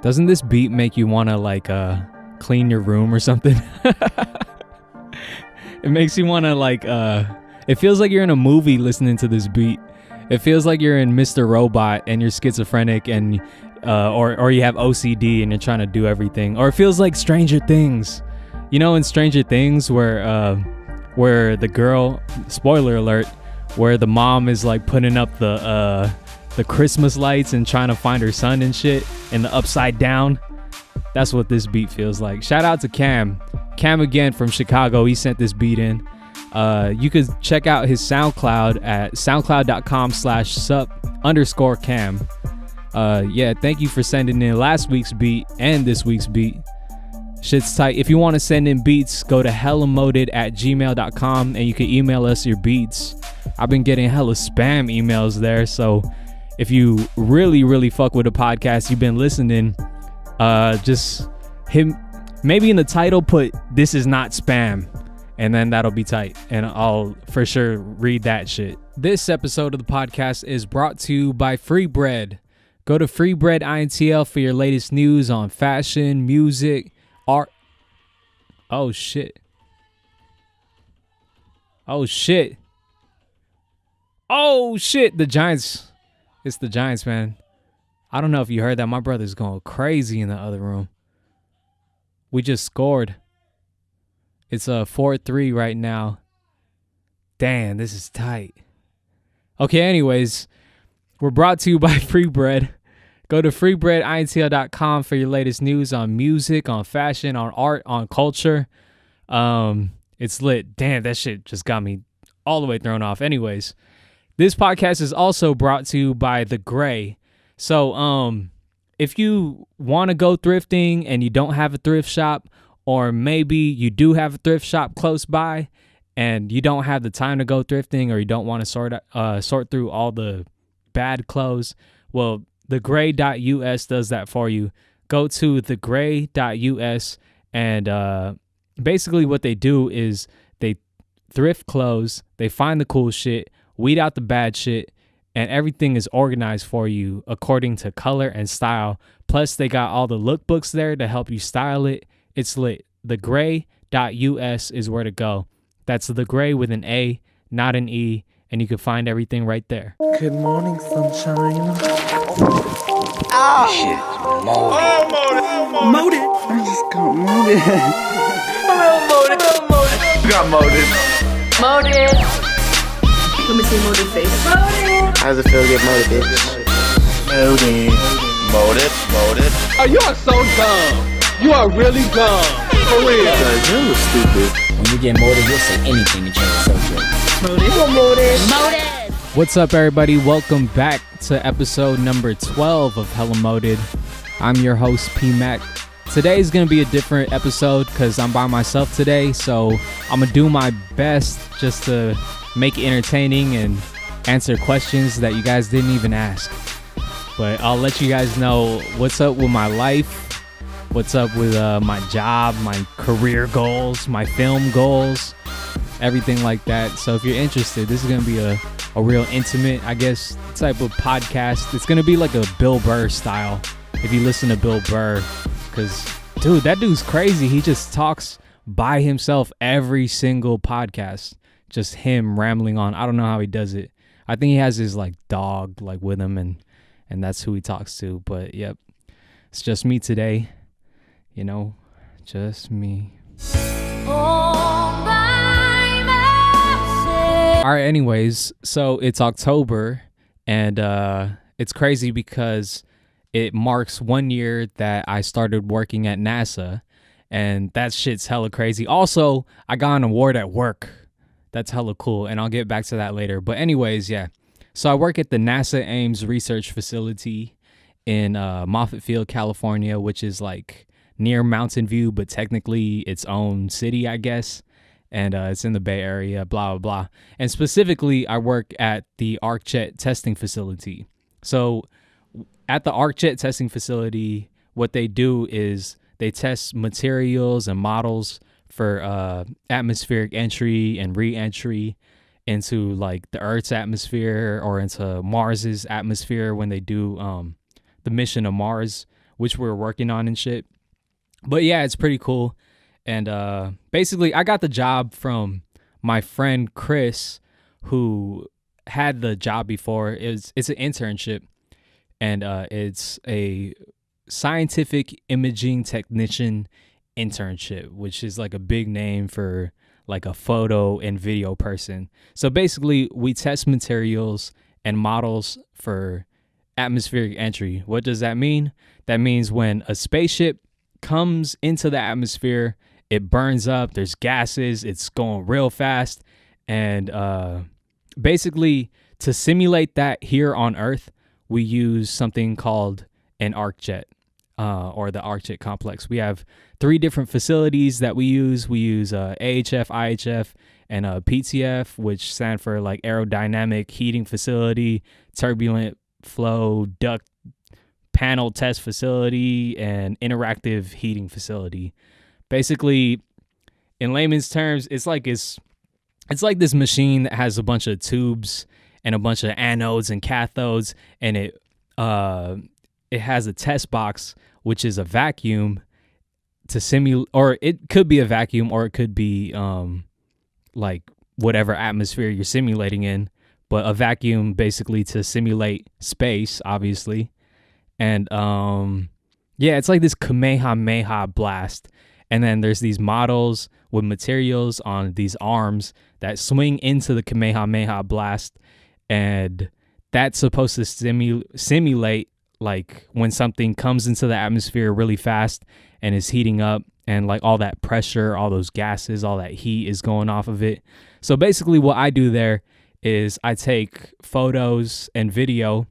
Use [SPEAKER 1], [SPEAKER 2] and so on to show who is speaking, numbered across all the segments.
[SPEAKER 1] Doesn't this beat make you want to like clean your room or something? It makes you want to like it feels like you're in a movie listening to this beat. It feels like you're in Mr. Robot and you're schizophrenic and or you have OCD and you're trying to do everything. Or it feels like Stranger Things. You know, in Stranger Things where the girl, spoiler alert, where the mom is like putting up the Christmas lights and trying to find her son and shit in the upside down. That's what this beat feels like. Shout out to Cam again from Chicago. He sent this beat in. You could check out his SoundCloud at soundcloud.com/sup_cam. Yeah, thank you for sending in last week's beat and this week's beat. Shit's tight. If you want to send in beats, go to hellamoded@gmail.com and you can email us your beats. I've been getting hella spam emails there, so if you really fuck with the podcast, you've been listening, just hit, maybe in the title put "This is not spam," and then that'll be tight, and I'll for sure read that shit. This episode of the podcast is brought to you by Free Bread. Go to Free Bread INTL for your latest news on fashion, music, art. Oh shit. The Giants. It's the Giants, man. I don't know if you heard that. My brother's going crazy in the other room. We just scored. It's 4-3 right now. Damn, this is tight. Okay, anyways, we're brought to you by Free Bread. Go to freebreadintl.com for your latest news on music, on fashion, on art, on culture. It's lit. Damn, that shit just got me all the way thrown off. Anyways, this podcast is also brought to you by The Gray. So, if you want to go thrifting and you don't have a thrift shop, or maybe you do have a thrift shop close by and you don't have the time to go thrifting, or you don't want to sort through all the bad clothes, well, thegray.us does that for you. Go to thegray.us and basically what they do is they thrift clothes, they find the cool shit, weed out the bad shit, and everything is organized for you according to color and style. Plus, they got all the lookbooks there to help you style it. It's lit. Thegray.us is where to go. That's The Gray with an A, not an E, and you can find everything right there.
[SPEAKER 2] Good morning, sunshine.
[SPEAKER 3] Oh, shit. Molded.
[SPEAKER 2] I just got molded.
[SPEAKER 3] You got molded.
[SPEAKER 4] Let me see molded face.
[SPEAKER 2] How does it feel to get molded, bitch?
[SPEAKER 3] Molded.
[SPEAKER 5] Oh, you are so dumb. You are really dumb. For real.
[SPEAKER 2] You're stupid.
[SPEAKER 6] When you get molded, you'll say anything to change the subject.
[SPEAKER 4] Molded.
[SPEAKER 1] What's up, everybody? Welcome back to episode number 12 of Hella Moded. I'm your host, Pmac. Today's going to be a different episode because I'm by myself today, so I'm going to do my best just to make it entertaining and answer questions that you guys didn't even ask. But I'll let you guys know what's up with my life, what's up with my job, my career goals, my film goals, everything like that. So if you're interested, this is going to be a real intimate, I guess, type of podcast. It's going to be like a Bill Burr style if you listen to Bill Burr, because, dude, that dude's crazy. He just talks by himself every single podcast. Just him rambling on. I don't know how he does it. I think he has his like dog like with him, and that's who he talks to. But yep, it's just me today. You know, just me. All right, anyways, so it's October, and it's crazy because it marks 1 year that I started working at NASA, and that shit's hella crazy. Also, I got an award at work. That's hella cool, and I'll get back to that later. But anyways, yeah. So I work at the NASA Ames Research Facility in Moffett Field, California, which is like near Mountain View, but technically its own city, I guess. And it's in the Bay Area, blah, blah, blah. And specifically, I work at the ArcJet testing facility. So at the ArcJet testing facility, what they do is they test materials and models for atmospheric entry and re-entry into like the Earth's atmosphere or into Mars's atmosphere when they do the mission to Mars, which we're working on and shit. But yeah, it's pretty cool. And basically, I got the job from my friend Chris, who had the job before. It's an internship, and it's a scientific imaging technician internship, which is like a big name for like a photo and video person. So basically, we test materials and models for atmospheric entry. What does that mean? That means when a spaceship comes into the atmosphere, it burns up, there's gases, it's going real fast. And basically, to simulate that here on Earth, we use something called an ArcJet, or the ArcJet complex. We have 3 different facilities that we use. We use AHF, IHF, and PTF, which stand for like aerodynamic heating facility, turbulent flow duct panel test facility, and interactive heating facility. Basically, in layman's terms, it's like this machine that has a bunch of tubes and a bunch of anodes and cathodes, and it has a test box, which is a vacuum to simulate, or it could be a vacuum, or it could be like whatever atmosphere you're simulating in, but a vacuum basically to simulate space, obviously. And yeah, it's like this Kamehameha blast. And then there's these models with materials on these arms that swing into the Kamehameha blast. And that's supposed to simulate like when something comes into the atmosphere really fast and is heating up, and like all that pressure, all those gases, all that heat is going off of it. So basically what I do there is I take photos and video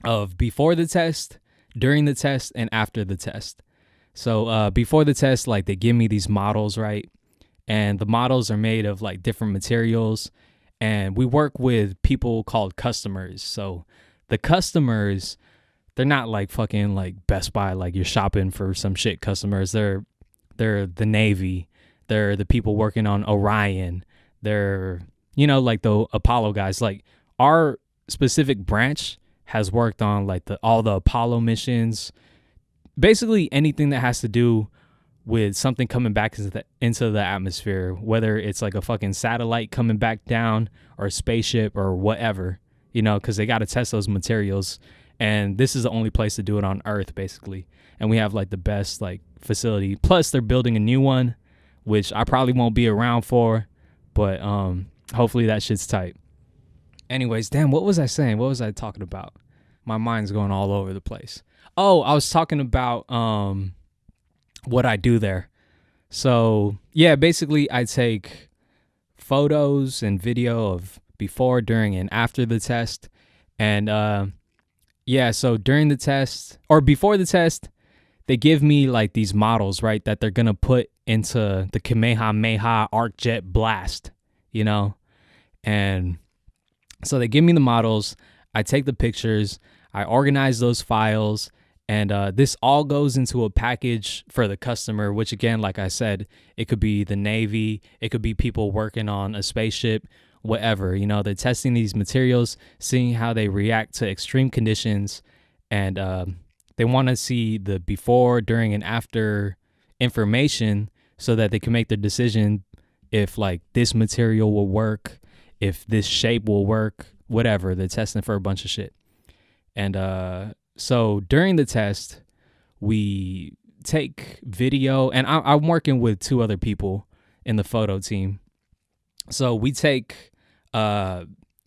[SPEAKER 1] of before the test, during the test, and after the test. So before the test, like they give me these models, right? And the models are made of like different materials. And we work with people called customers. So the customers, they're not like fucking like Best Buy, like you're shopping for some shit customers. They're the Navy. They're the people working on Orion. They're, you know, like the Apollo guys. Like our specific branch has worked on like all the Apollo missions. Basically anything that has to do with something coming back into the atmosphere, whether it's like a fucking satellite coming back down or a spaceship or whatever, you know, because they got to test those materials. And this is the only place to do it on Earth, basically. And we have like the best like facility. Plus they're building a new one, which I probably won't be around for, but hopefully that shit's tight. Anyways, damn, what was I saying? What was I talking about? My mind's going all over the place. Oh, I was talking about what I do there. So yeah, basically I take photos and video of before, during, and after the test. And yeah, so during the test or before the test, they give me like these models, right, that they're gonna put into the Kamehameha ArcJet blast, you know. And so they give me the models, I take the pictures, I organize those files, and this all goes into a package for the customer, which again, like I said, it could be the Navy, it could be people working on a spaceship, whatever. You know, they're testing these materials, seeing how they react to extreme conditions, and they want to see the before, during, and after information so that they can make their decision if like this material will work, if this shape will work, whatever. They're testing for a bunch of shit. And so during the test, we take video, and I'm working with 2 other people in the photo team. So we take the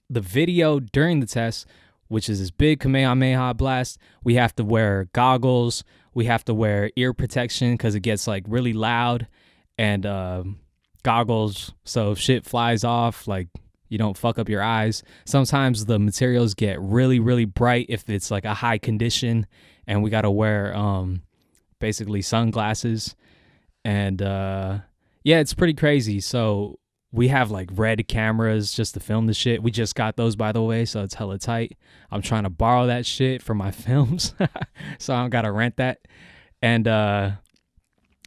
[SPEAKER 1] video during the test, which is this big Kamehameha blast. We have to wear goggles. We have to wear ear protection because it gets like really loud, and goggles so if shit flies off, like you don't fuck up your eyes. Sometimes the materials get really, really bright if it's like a high condition, and we got to wear basically sunglasses. And yeah, it's pretty crazy. So we have like red cameras just to film the shit. We just got those, by the way, so it's hella tight. I'm trying to borrow that shit for my films so I don't got to rent that. And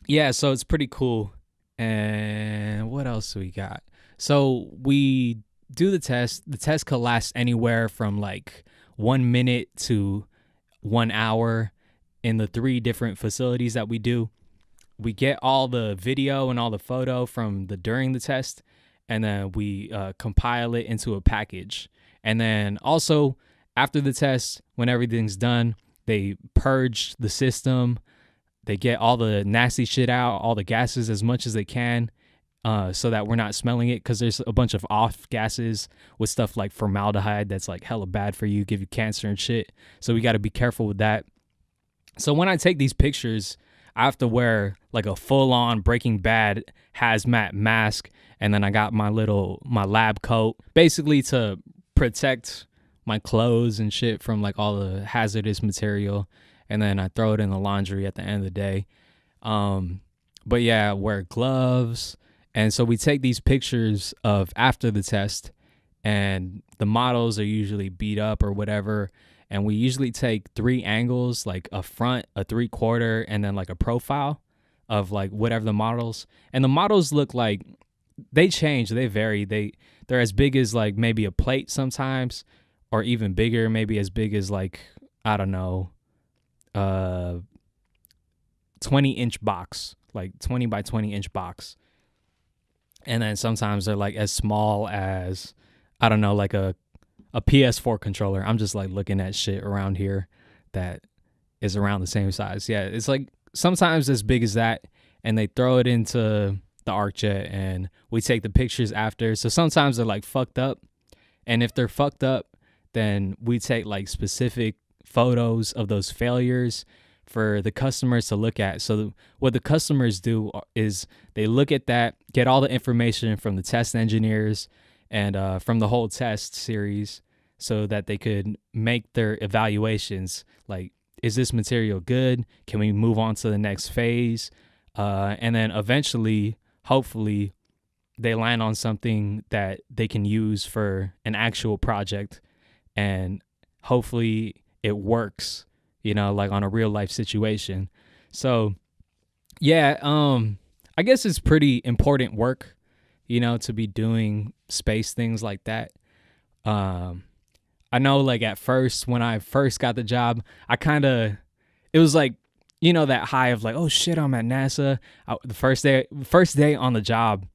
[SPEAKER 1] yeah, so it's pretty cool. And what else do we got? So we do the test. The test could last anywhere from like 1 minute to 1 hour. in the 3 different facilities that we do. We get all the video and all the photo from the during the test, and then we compile it into a package. And then also after the test, when everything's done, they purge the system. They get all the nasty shit out, all the gases as much as they can, so that we're not smelling it, because there's a bunch of off gases with stuff like formaldehyde that's like hella bad for you, give you cancer and shit. So we got to be careful with that. So when I take these pictures, I have to wear like a full-on Breaking Bad hazmat mask, and then I got my lab coat, basically to protect my clothes and shit from like all the hazardous material. And then I throw it in the laundry at the end of the day. But yeah, wear gloves. And so we take these pictures of after the test, and the models are usually beat up or whatever. And we usually take 3 angles, like a front, a 3/4, and then like a profile of like whatever the models. And the models look like they change, they vary. They're as big as like maybe a plate sometimes, or even bigger, maybe as big as like, I don't know, 20-inch box, like 20 by 20-inch box. And then sometimes they're like as small as, I don't know, like a PS4 controller. I'm just like looking at shit around here that is around the same size. Yeah, it's like sometimes as big as that, and they throw it into the ArcJet and we take the pictures after. So sometimes they're like fucked up, and if they're fucked up, then we take like specific photos of those failures for the customers to look at. So what the customers do is they look at that, get all the information from the test engineers and from the whole test series, so that they could make their evaluations. Like, is this material good? Can we move on to the next phase? And then eventually, hopefully, they land on something that they can use for an actual project, and hopefully it works, you know, like on a real life situation. So yeah, I guess it's pretty important work, you know, to be doing space things like that. I know, like, at first, when I first got the job, it was like, you know, that high of like, oh shit, I'm at NASA. The first day on the job,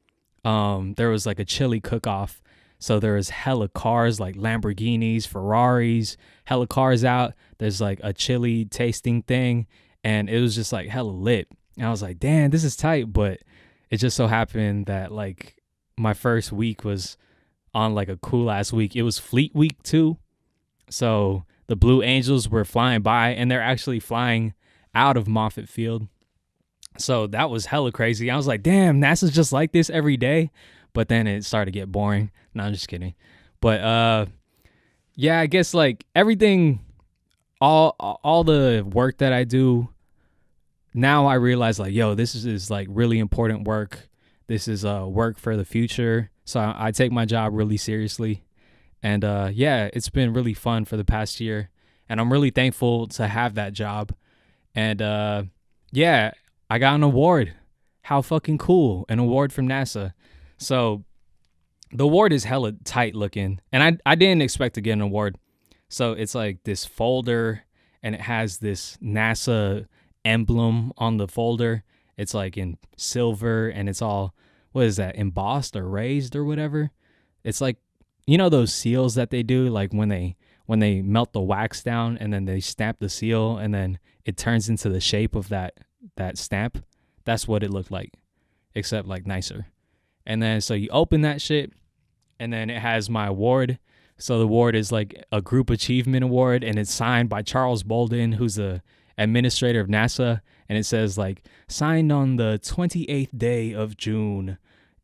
[SPEAKER 1] there was like a chili cook-off. So there was hella cars, like Lamborghinis, Ferraris, hella cars out. There's like a chili tasting thing, and it was just like hella lit. And I was like, damn, this is tight. But it just so happened that like my first week was on like a cool ass week. It was Fleet Week too. So the Blue Angels were flying by, and they're actually flying out of Moffett Field. So that was hella crazy. I was like, damn, NASA's just like this every day. But then it started to get boring. No, I'm just kidding. But yeah, I guess like everything, all the work that I do now, I realize like, yo, this is like really important work. This is work for the future. So I take my job really seriously. And yeah, it's been really fun for the past year, and I'm really thankful to have that job. And yeah, I got an award. How fucking cool. An award from NASA. So the award is hella tight looking, and I didn't expect to get an award. So it's like this folder, and it has this NASA emblem on the folder. It's like in silver, and it's all, what is that, embossed or raised or whatever. It's like, you know those seals that they do, like when they melt the wax down and then they stamp the seal and then it turns into the shape of that stamp. That's what it looked like, except like nicer. And then so you open that shit, and then it has my award. So the award is like a group achievement award, and it's signed by Charles Bolden, who's the administrator of NASA. And it says like, signed on the 28th day of June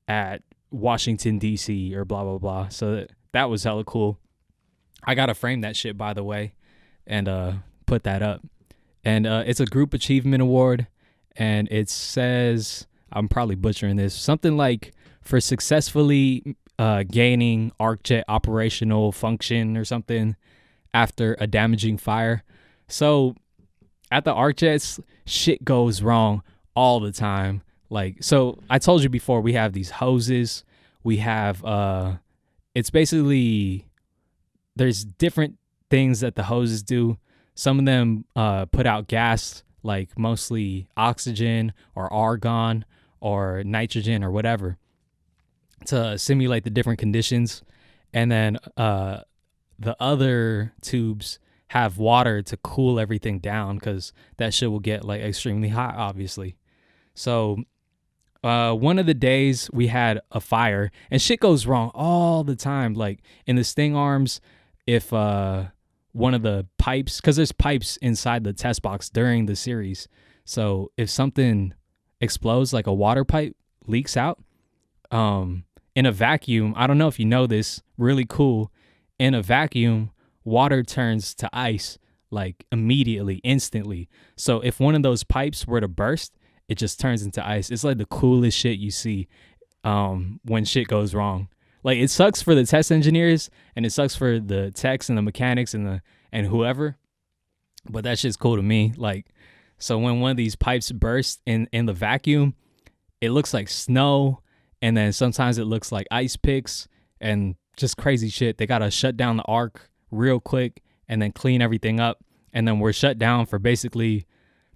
[SPEAKER 1] at Washington, D.C. or blah, blah, blah. So that was hella cool. I got to frame that shit, by the way, and put that up. And it's a group achievement award, and it says, I'm probably butchering this, something like for successfully gaining ArcJet operational function or something after a damaging fire. So at the ArcJets, shit goes wrong all the time. Like, so I told you before, we have these hoses. We have, it's basically, there's different things that the hoses do. Some of them put out gas, like mostly oxygen or argon or nitrogen or whatever, to simulate the different conditions. And then the other tubes have water to cool everything down, because that shit will get like extremely hot, obviously. So one of the days we had a fire, and shit goes wrong all the time. Like in the sting arms, if one of the pipes, because there's pipes inside the test box during the series, so if something explodes, like a water pipe leaks out, in a vacuum, I don't know if you know this, really cool, in a vacuum, water turns to ice like immediately, instantly. So if one of those pipes were to burst, it just turns into ice. It's like the coolest shit you see when shit goes wrong. Like, it sucks for the test engineers, and it sucks for the techs and the mechanics and whoever, but that shit's cool to me. Like, so when one of these pipes bursts in the vacuum, it looks like snow, and then sometimes it looks like ice picks and just crazy shit. They gotta shut down the arc real quick and then clean everything up, and then we're shut down for basically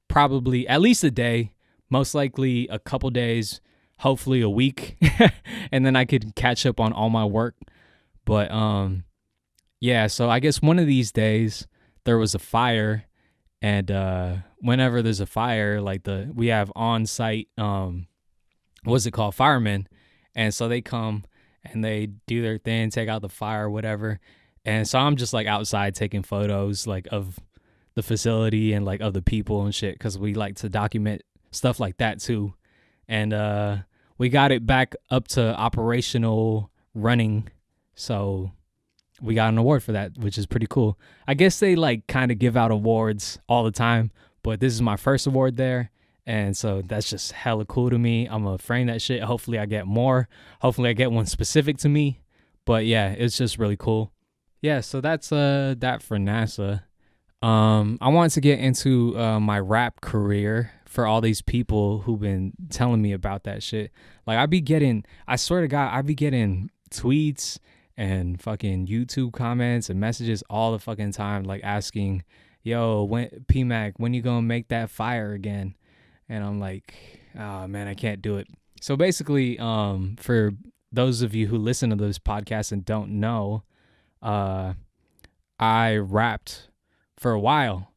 [SPEAKER 1] probably at least a day, most likely a couple days, hopefully a week, and then I could catch up on all my work. But yeah, so I guess one of these days there was a fire, and whenever there's a fire, like we have on-site what's it called, firemen, and so they come and they do their thing, take out the fire, whatever. And so I'm just like outside taking photos like of the facility and like of the people and shit, because we like to document stuff like that too. And we got it back up to operational running, so we got an award for that, which is pretty cool. I guess they like kind of give out awards all the time, but this is my first award there, and so that's just hella cool to me. I'm gonna frame that shit. Hopefully I get more. Hopefully I get one specific to me. But yeah, it's just really cool. Yeah, so that's that for NASA. I wanted to get into my rap career for all these people who've been telling me about that shit. Like, I swear to God, I be getting tweets and fucking YouTube comments and messages all the fucking time, like asking, yo, Pmac, when you gonna make that fire again? And I'm like, oh man, I can't do it. So basically, for those of you who listen to this podcast and don't know, I rapped for a while,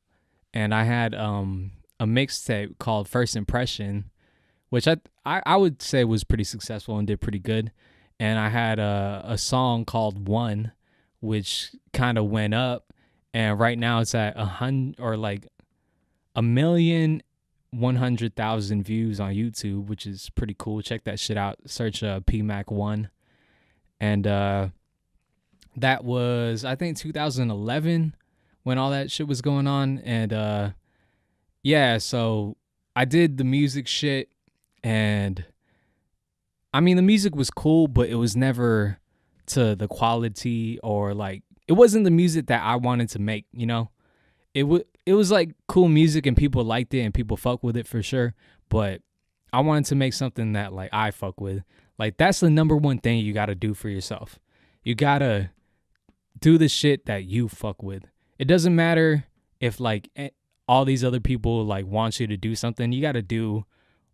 [SPEAKER 1] and I had a mixtape called First Impression, which I would say was pretty successful and did pretty good. And I had a song called One, which kind of went up, and right now it's at 1,100,000 views on YouTube, which is pretty cool. Check that shit out. Search Pmac 1. And that was, I think, 2011 when all that shit was going on. And yeah, so I did the music shit, and I mean, the music was cool, but it was never to the quality, or like, it wasn't the music that I wanted to make, you know? It was like cool music, and people liked it and people fuck with it for sure, but I wanted to make something that like I fuck with. Like, that's the number one thing you got to do for yourself. You got to do the shit that you fuck with. It doesn't matter if like all these other people like want you to do something. You got to do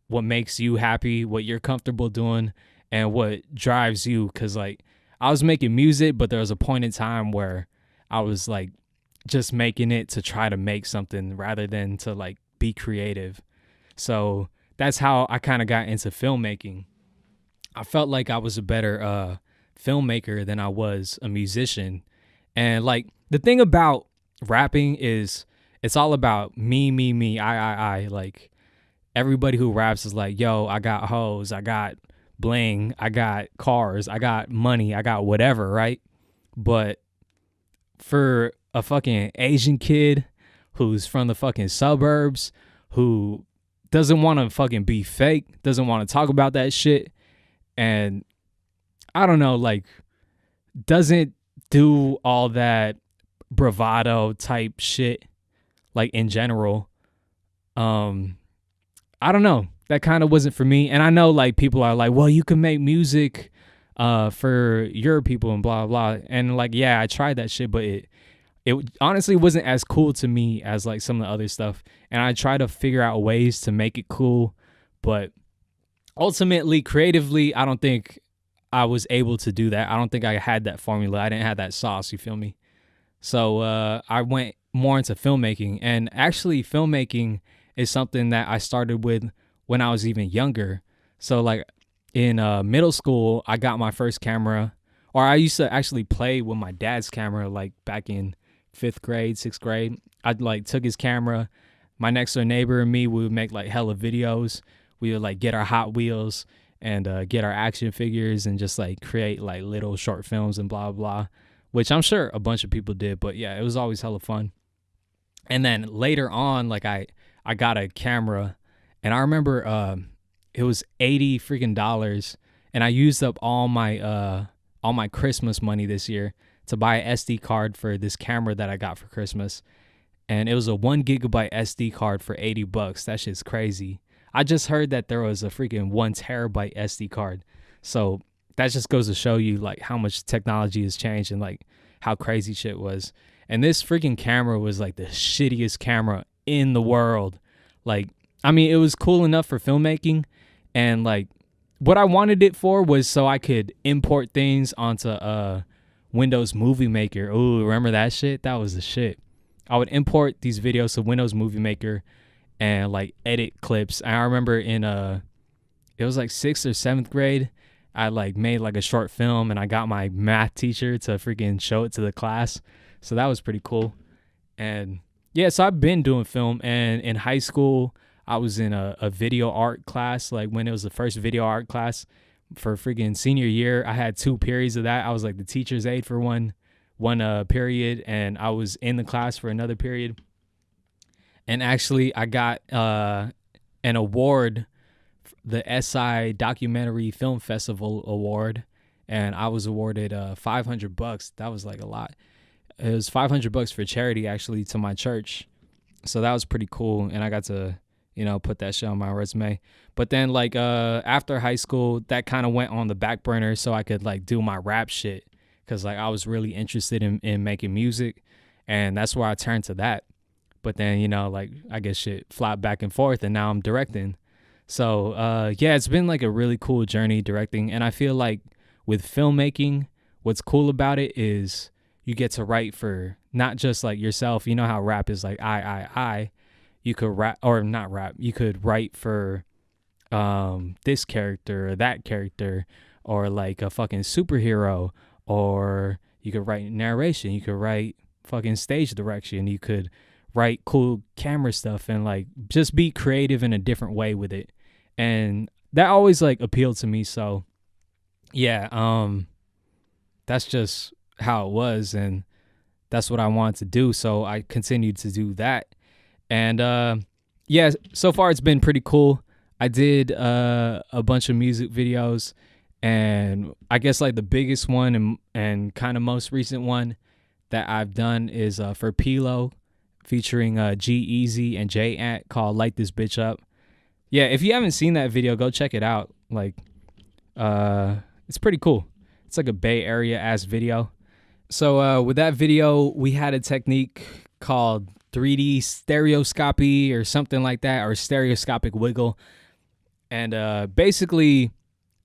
[SPEAKER 1] what makes you happy, what you're comfortable doing, and what drives you. Cause like, I was making music, but there was a point in time where I was like just making it to try to make something rather than to like be creative. So that's how I kind of got into filmmaking. I felt like I was a better filmmaker than I was a musician. And like, the thing about rapping is it's all about me, I. Like, everybody who raps is like, yo, I got hoes, I got bling, I got cars, I got money, I got whatever, right? But for a fucking Asian kid who's from the fucking suburbs, who doesn't want to fucking be fake, doesn't want to talk about that shit, and I don't know, like, doesn't do all that bravado type shit, like, in general, I don't know. That kind of wasn't for me. And I know like people are like, well, you can make music for your people and blah, blah. And like, yeah, I tried that shit, but honestly wasn't as cool to me as like some of the other stuff. And I tried to figure out ways to make it cool, but ultimately, creatively, I don't think I was able to do that. I don't think I had that formula. I didn't have that sauce, you feel me? So I went more into filmmaking. And actually, filmmaking is something that I started with when I was even younger. So like in middle school, I got my first camera, or I used to actually play with my dad's camera like back in 5th grade, 6th grade. I like took his camera. My next door neighbor and me, we would make like hella videos. We would like get our Hot Wheels and get our action figures and just like create like little short films and blah, blah, which I'm sure a bunch of people did. But yeah, it was always hella fun. And then later on, like I got a camera, and I remember it was $80 freaking dollars, and I used up all my Christmas money this year to buy an SD card for this camera that I got for Christmas. And it was a 1 gigabyte SD card for $80. That shit's crazy. I just heard that there was a freaking 1 terabyte SD card. So that just goes to show you like how much technology has changed and like how crazy shit was. And this freaking camera was like the shittiest camera in the world. Like, I mean, it was cool enough for filmmaking, and like what I wanted it for was so I could import things onto Windows Movie Maker. Ooh, remember that shit? That was the shit. I would import these videos to Windows Movie Maker and like edit clips. I remember in it was like 6th or 7th grade, I like made like a short film, and I got my math teacher to freaking show it to the class. So that was pretty cool. And yeah, so I've been doing film, and in high school, I was in a video art class, like when it was the first video art class for freaking senior year. I had 2 periods of that. I was like the teacher's aide for one period, and I was in the class for another period. And actually, I got an award, the SI Documentary Film Festival Award, and I was awarded $500. That was like a lot. It was $500 for charity, actually, to my church. So that was pretty cool, and I got to, put that shit on my resume. But then, like, after high school, that kind of went on the back burner so I could, like, do my rap shit, because, like, I was really interested in making music, and that's where I turned to that. But then, like, I guess shit flopped back and forth, and now I'm directing. So, yeah, it's been, like, a really cool journey directing, and I feel like with filmmaking, what's cool about it is you get to write for not just like yourself. You know how rap is like I. You could rap, or not rap. You could write for this character or that character, or like a fucking superhero, or you could write narration. You could write fucking stage direction. You could write cool camera stuff, and like just be creative in a different way with it. And that always like appealed to me. So yeah, that's just how it was, and that's what I wanted to do. So I continued to do that, and yeah, so far it's been pretty cool. I did a bunch of music videos, and I guess like the biggest one and kind of most recent one that I've done is for Pilo, featuring G-Eazy and J-Ant, called Light This Bitch Up. Yeah, if you haven't seen that video, go check it out. Like it's pretty cool. It's like a Bay Area ass video. So with that video, we had a technique called 3D stereoscopy or something like that, or stereoscopic wiggle. And basically,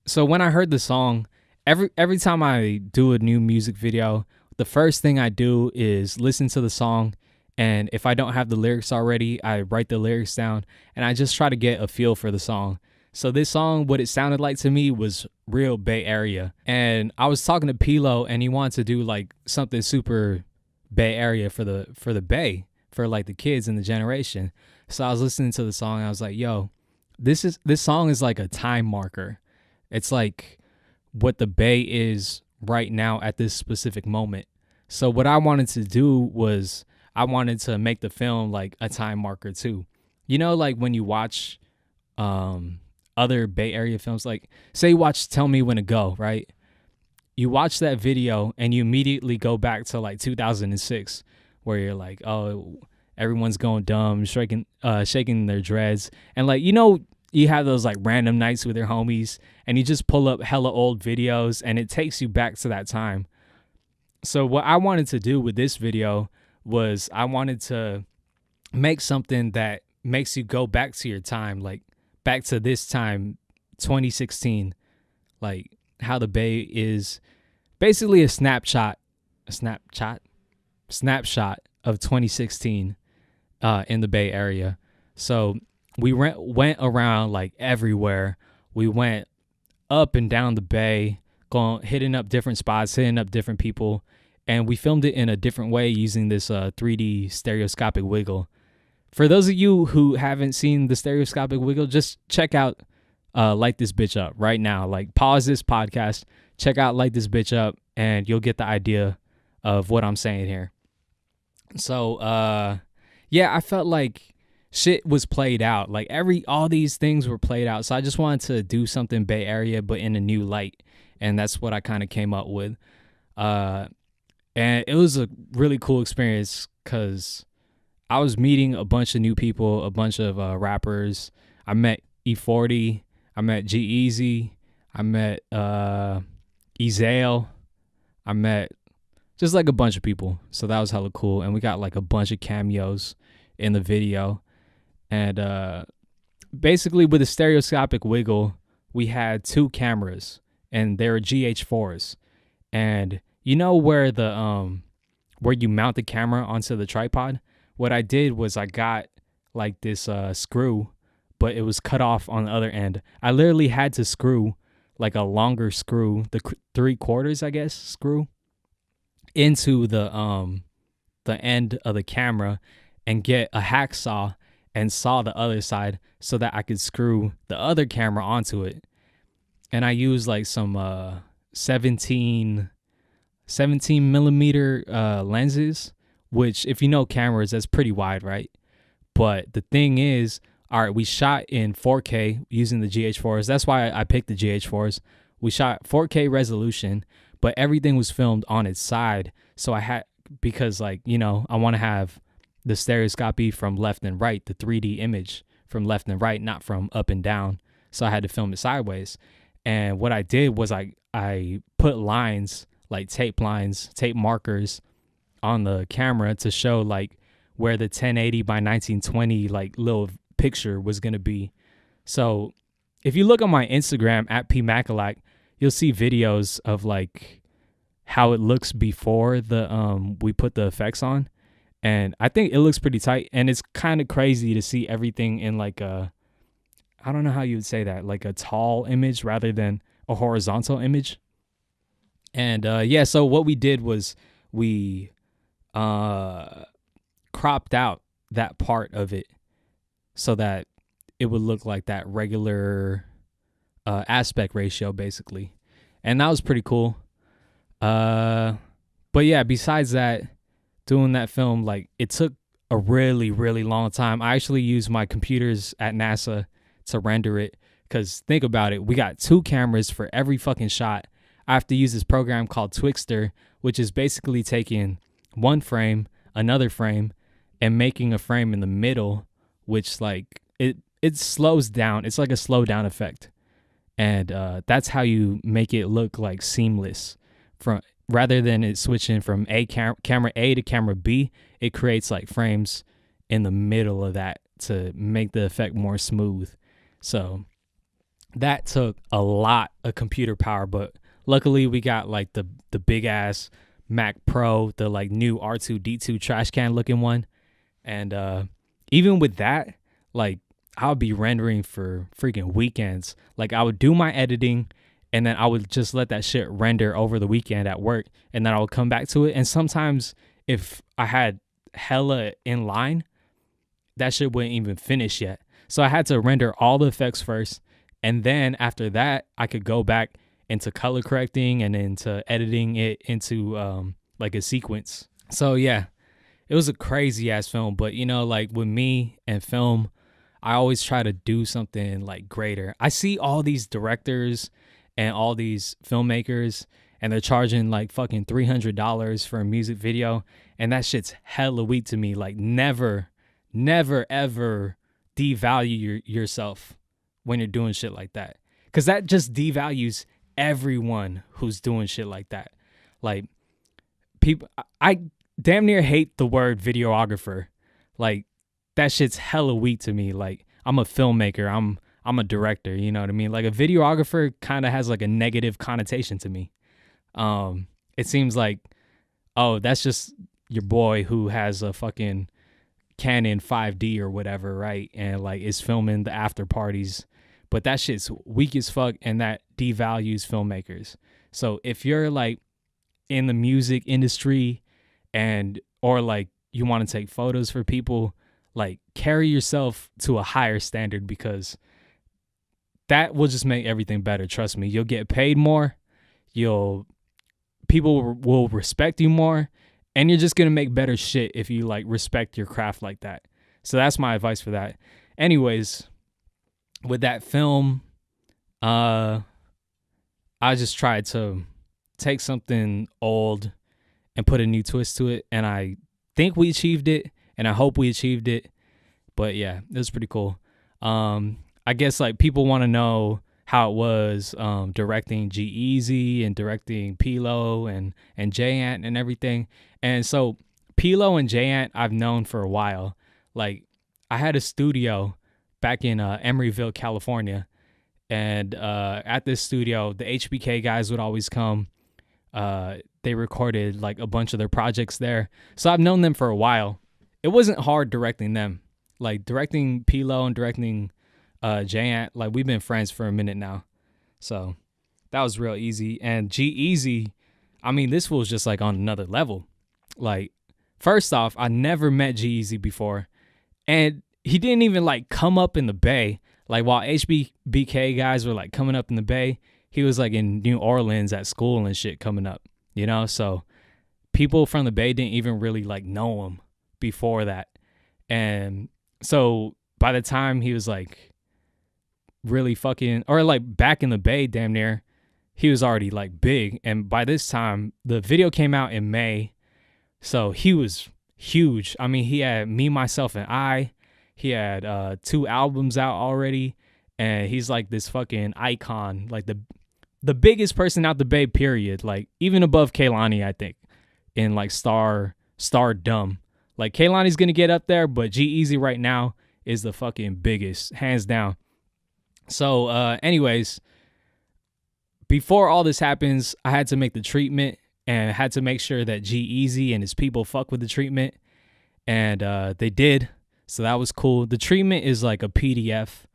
[SPEAKER 1] so when I heard the song, every time I do a new music video, the first thing I do is listen to the song. And if I don't have the lyrics already, I write the lyrics down, and I just try to get a feel for the song. So this song, what it sounded like to me was real Bay Area. And I was talking to Pilo, and he wanted to do like something super Bay Area for the Bay, for like the kids in the generation. So I was listening to the song, and I was like, yo, this song is like a time marker. It's like what the Bay is right now at this specific moment. So what I wanted to do was I wanted to make the film like a time marker too. Like when you watch other Bay Area films, like say you watch Tell Me When to Go, right? You watch that video and you immediately go back to like 2006, where you're like, oh, everyone's going dumb, shaking their dreads. And like, you have those like random nights with your homies, and you just pull up hella old videos, and it takes you back to that time. So what I wanted to do with this video was I wanted to make something that makes you go back to your time, like back to this time, 2016, like how the Bay is basically a snapshot of 2016 in the Bay Area. So we went around like everywhere. We went up and down the Bay, hitting up different spots, hitting up different people, and we filmed it in a different way using this 3D stereoscopic wiggle. For those of you who haven't seen the stereoscopic wiggle, just check out Light This Bitch Up right now. Like, pause this podcast, check out Light This Bitch Up, and you'll get the idea of what I'm saying here. So, yeah, I felt like shit was played out. Like, all these things were played out. So I just wanted to do something Bay Area, but in a new light. And that's what I kind of came up with. And it was a really cool experience because I was meeting a bunch of new people, a bunch of rappers. I met E40. I met G-Eazy. I met Ezale. I met just like a bunch of people. So that was hella cool. And we got like a bunch of cameos in the video. And basically with the stereoscopic wiggle, we had 2 cameras and they were GH4s. And you know where where you mount the camera onto the tripod? What I did was I got like this screw, but it was cut off on the other end. I literally had to screw like a longer screw, the 3/4, I guess, screw into the end of the camera and get a hacksaw and saw the other side so that I could screw the other camera onto it. And I used like some 17 millimeter lenses, which if you know cameras, that's pretty wide, right? But the thing is, all right, we shot in 4K using the GH4s. That's why I picked the GH4s. We shot 4K resolution, but everything was filmed on its side. So I had, because like, you know, I want to have the stereoscopy from left and right, the 3D image from left and right, not from up and down. So I had to film it sideways. And what I did was I put lines, like tape markers on the camera to show like where the 1080 by 1920 like little picture was going to be. So if you look on my Instagram at Pmac, you'll see videos of like how it looks before the we put the effects on. And I think it looks pretty tight, and it's kind of crazy to see everything in like a, I don't know how you would say that, like a tall image rather than a horizontal image. And yeah, so what we did was we cropped out that part of it so that it would look like that regular aspect ratio, basically. And that was pretty cool. But yeah, besides that, doing that film, like, it took a really, really long time. I actually used my computers at NASA to render it, because think about it, we got 2 cameras for every fucking shot. I have to use this program called Twixtor, which is basically taking one frame, another frame, and making a frame in the middle, which like it slows down. It's like a slow down effect. And that's how you make it look like seamless. Rather than it switching from camera A to camera B, it creates like frames in the middle of that to make the effect more smooth. So that took a lot of computer power, but luckily we got like the big ass Mac Pro, the like new R2D2 trash can looking one. And even with that, like, I'll be rendering for freaking weekends. Like, I would do my editing, and then I would just let that shit render over the weekend at work, and then I would come back to it. And sometimes if I had hella in line, that shit wouldn't even finish yet. So I had to render all the effects first, and then after that, I could go back into color correcting and into editing it into like a sequence. So yeah, it was a crazy ass film. But you know, like with me and film, I always try to do something like greater. I see all these directors and all these filmmakers, and they're charging like fucking $300 for a music video, and that shit's hella weak to me. Like, never ever devalue yourself when you're doing shit like that, because that just devalues everyone who's doing shit like that. Like, people, I damn near hate the word videographer. Like that shit's hella weak to me. Like I'm a filmmaker. I'm a director, you know what I mean? Like a videographer kind of has like a negative connotation to me. It seems like, oh, that's just your boy who has a fucking Canon 5D or whatever, right? And like is filming the after parties. But that shit's weak as fuck, and that devalues filmmakers. So if you're like in the music industry or like you want to take photos for people, like carry yourself to a higher standard, because that will just make everything better. Trust me. You'll get paid more. People will respect you more, and you're just going to make better shit if you like respect your craft like that. So that's my advice for that. Anyways, with that film, I just tried to take something old and put a new twist to it, and I think we achieved it, and I hope we achieved it. But yeah, it was pretty cool. I guess like people want to know how it was directing G-Eazy and directing P-Lo and J-Ant and everything. And so P-Lo and J-Ant I've known for a while. Like I had a studio back in Emeryville, California. And at this studio, the HBK guys would always come. They recorded like a bunch of their projects there. So I've known them for a while. It wasn't hard directing them. Like directing P-Lo and directing J-Ant, like we've been friends for a minute now. So that was real easy. And G-Eazy, I mean, this was just like on another level. Like, first off, I never met G-Eazy before. And he didn't even like come up in the Bay. Like while HBK guys were like coming up in the Bay, he was like in New Orleans at school and shit coming up, you know? So people from the Bay didn't even really like know him before that. And so by the time he was like really fucking, or like back in the Bay damn near, he was already like big. And by this time, the video came out in May. So he was huge. I mean, he had Me, Myself, and I. He had 2 albums out already, and he's like this fucking icon, like the biggest person out the Bay, period. Like even above Kehlani, I think, in like stardom. Like Kehlani's gonna get up there, but G-Eazy right now is the fucking biggest, hands down. So, anyways, before all this happens, I had to make the treatment and had to make sure that G-Eazy and his people fuck with the treatment, and they did. So that was cool. The treatment is like a PDF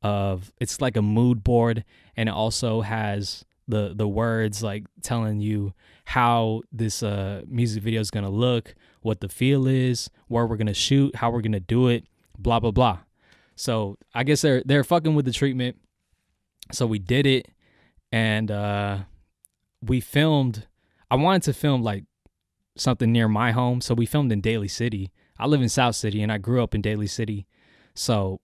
[SPEAKER 1] it's like a mood board, and it also has the words like telling you how this music video is going to look, what the feel is, where we're going to shoot, how we're going to do it, blah, blah, blah. So I guess they're fucking with the treatment. So we did it, and we filmed. I wanted to film like something near my home, so we filmed in Daly City. I live in South City, and I grew up in Daly City. So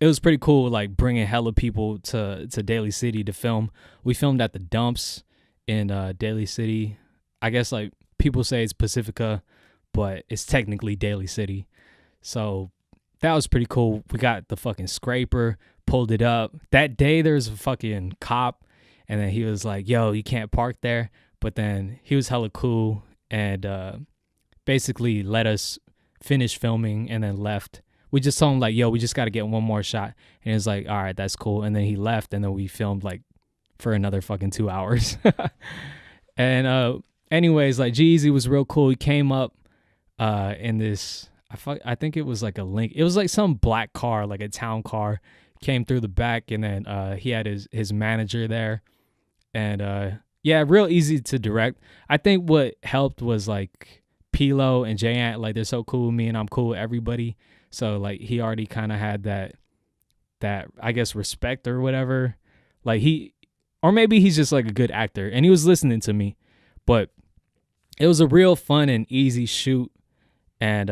[SPEAKER 1] it was pretty cool, like bringing hella people to Daly City to film. We filmed at the dumps in Daly City. I guess like people say it's Pacifica, but it's technically Daly City. So that was pretty cool. We got the fucking scraper, pulled it up. That day there was a fucking cop, and then he was like, yo, you can't park there. But then he was hella cool and basically let us finish filming and then left. We just told him like, yo, we just got to get one more shot. And he was like, all right, that's cool. And then he left, and then we filmed like for another fucking 2 hours. And anyways, like G-Eazy was real cool. He came up in this, I think it was like a Link. It was like some black car, like a town car, came through the back, and then he had his manager there. And yeah, real easy to direct. I think what helped was like P-Lo and J-Ant, like they're so cool with me, and I'm cool with everybody. So like he already kind of had that I guess respect or whatever. Like or maybe he's just like a good actor, and he was listening to me. But it was a real fun and easy shoot, and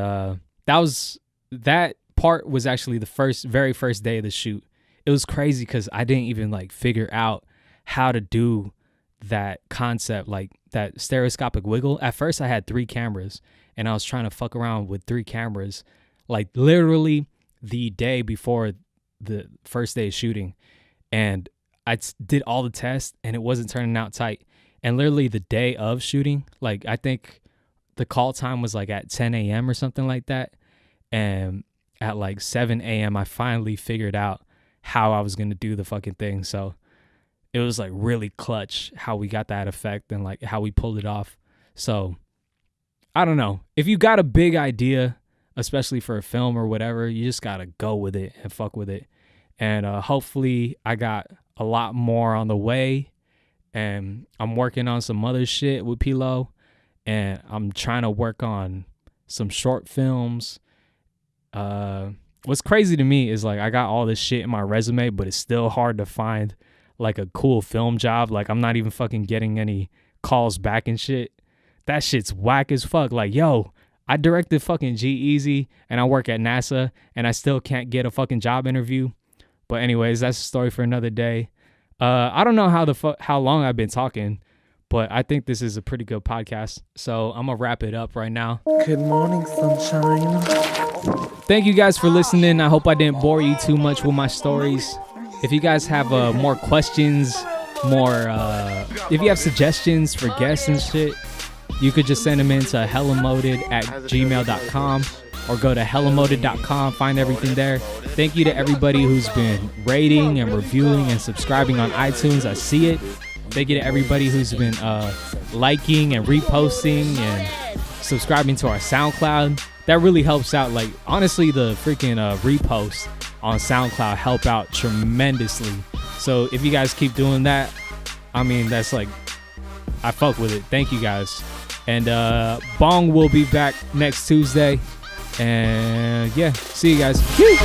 [SPEAKER 1] that part was actually the very first day of the shoot. It was crazy because I didn't even like figure out how to do that concept, like that stereoscopic wiggle. At first I had 3 cameras, and I was trying to fuck around with 3 cameras, like literally the day before the first day of shooting. And I did all the tests, and it wasn't turning out tight. And literally the day of shooting, like I think the call time was like at 10 a.m. or something like that. And at like 7 a.m. I finally figured out how I was going to do the fucking thing. So it was like really clutch how we got that effect and like how we pulled it off. So I don't know. If you got a big idea, especially for a film or whatever, you just got to go with it and fuck with it. And hopefully I got a lot more on the way. And I'm working on some other shit with Pilo. And I'm trying to work on some short films. What's crazy to me is like I got all this shit in my resume, but it's still hard to find like a cool film job. Like I'm not even fucking getting any calls back and shit. That shit's whack as fuck. Like, yo, I directed fucking G-Eazy and I work at NASA and I still can't get a fucking job interview. But anyways, that's a story for another day. I don't know how long I've been talking, but I think this is a pretty good podcast. So I'm gonna wrap it up right now.
[SPEAKER 2] Good morning, sunshine.
[SPEAKER 1] Thank you guys for listening. I hope I didn't bore you too much with my stories. If you guys have more questions, if you have suggestions for guests and shit, you could just send them in to hellamoted@gmail.com or go to hellamoted.com, find everything there. Thank you to everybody who's been rating and reviewing and subscribing on iTunes. I see it. Thank you to everybody who's been liking and reposting and subscribing to our SoundCloud. That really helps out. Like, honestly, the freaking reposts on SoundCloud help out tremendously. So if you guys keep doing that, I mean, that's like, I fuck with it. Thank you guys. And Bong will be back next Tuesday. And yeah, see you guys. Woo!